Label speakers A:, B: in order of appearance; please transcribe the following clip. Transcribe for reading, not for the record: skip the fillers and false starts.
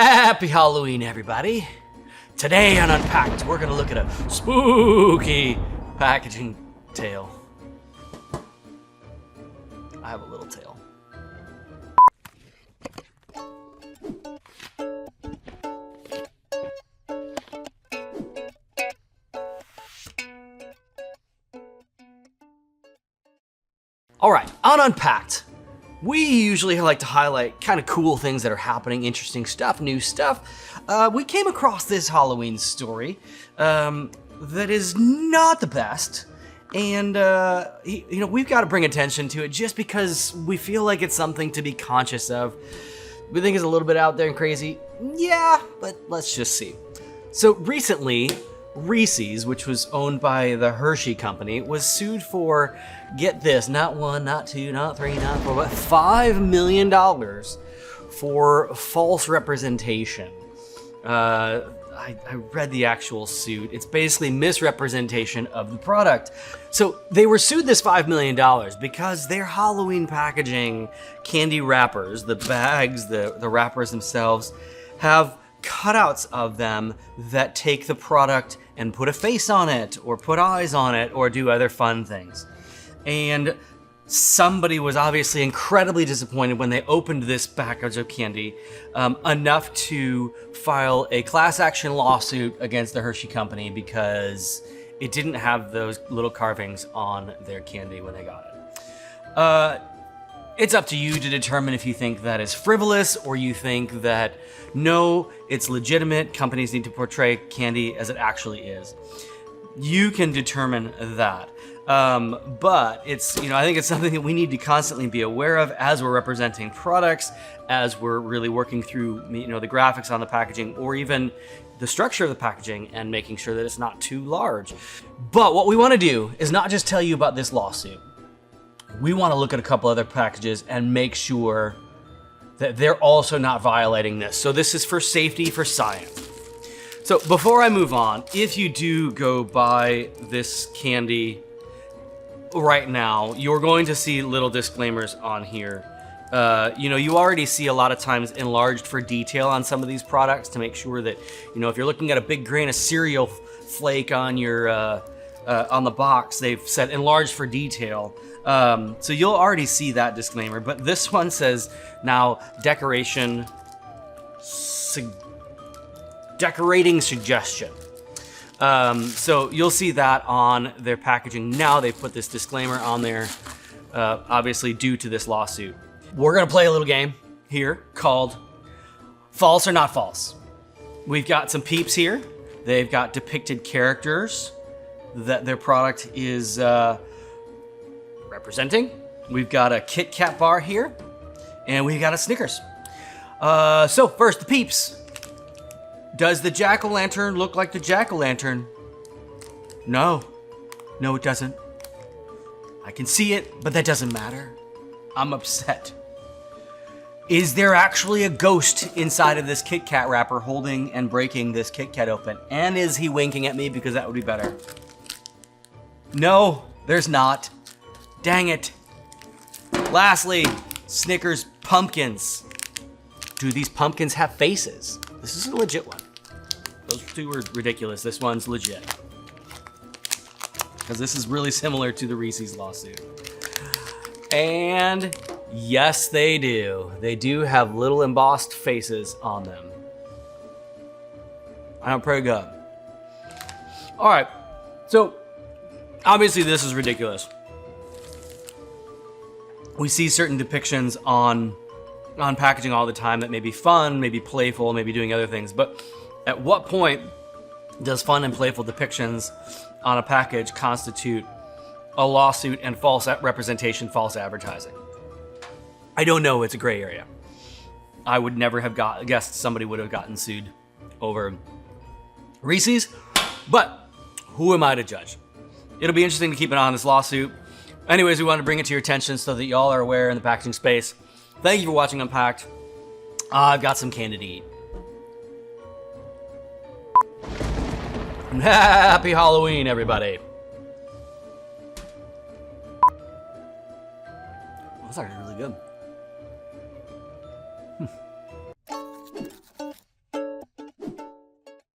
A: Happy Halloween, everybody. Today on Unpacked, we're gonna look at a spooky packaging tale. I have a little tail. All right, on Unpacked, we usually like to highlight kind of cool things that are happening, interesting stuff, new stuff. We came across this Halloween story that is not the best, and we've got to bring attention to it just because we feel like it's something to be conscious of. We think it's a little bit out there and crazy, yeah, but let's just see. So recently, Reese's, which was owned by the Hershey company, was sued for, get this, not one, not two, not three, not four, but $5 million for false representation. I read the actual suit. It's basically misrepresentation of the product. So they were sued this $5 million because their Halloween packaging, candy wrappers, the bags, the wrappers themselves, have cutouts of them that take the product and put a face on it or put eyes on it or do other fun things. And somebody was obviously incredibly disappointed when they opened this package of candy enough to file a class action lawsuit against the Hershey company because it didn't have those little carvings on their candy when they got it. It's up to you to determine if you think that is frivolous or you think that, no, it's legitimate, companies need to portray candy as it actually is. You can determine that. But it's, I think it's something that we need to constantly be aware of as we're representing products, as we're really working through, the graphics on the packaging or even the structure of the packaging and making sure that it's not too large. But what we want to do is not just tell you about this lawsuit. We want to look at a couple other packages and make sure that they're also not violating this. So this is for safety, for science. So before I move on, if you do go buy this candy right now, you're going to see little disclaimers on here. You already see a lot of times enlarged for detail on some of these products to make sure that, if you're looking at a big grain of cereal flake on your on the box, they've said enlarged for detail. So you'll already see that disclaimer, but this one says now decorating suggestion. So you'll see that on their packaging. Now they put this disclaimer on there, obviously due to this lawsuit. We're gonna play a little game here called False or Not False. We've got some peeps here. They've got depicted characters that their product is representing. We've got a Kit Kat bar here, and we've got a Snickers. So first, the peeps. Does the jack-o'-lantern look like the jack-o'-lantern? No, it doesn't. I can see it, but that doesn't matter. I'm upset. Is there actually a ghost inside of this Kit Kat wrapper holding and breaking this Kit Kat open? And is he winking at me because that would be better? No, there's not. Dang it. Lastly, Snickers pumpkins. Do these pumpkins have faces? This is a legit one. Those two were ridiculous. This one's legit. Because this is really similar to the Reese's lawsuit. And yes, they do. They do have little embossed faces on them. I'm pretty good. All right, so obviously this is ridiculous. We see certain depictions on packaging all the time that may be fun, maybe playful, maybe doing other things, but at what point does fun and playful depictions on a package constitute a lawsuit and false representation, false advertising? I don't know, it's a gray area. I would never have guessed somebody would have gotten sued over Reese's, but who am I to judge? It'll be interesting to keep an eye on this lawsuit. Anyways, we wanted to bring it to your attention so that y'all are aware in the packaging space. Thank you for watching Unpacked. I've got some candy to eat. Happy Halloween, everybody. That's actually really good.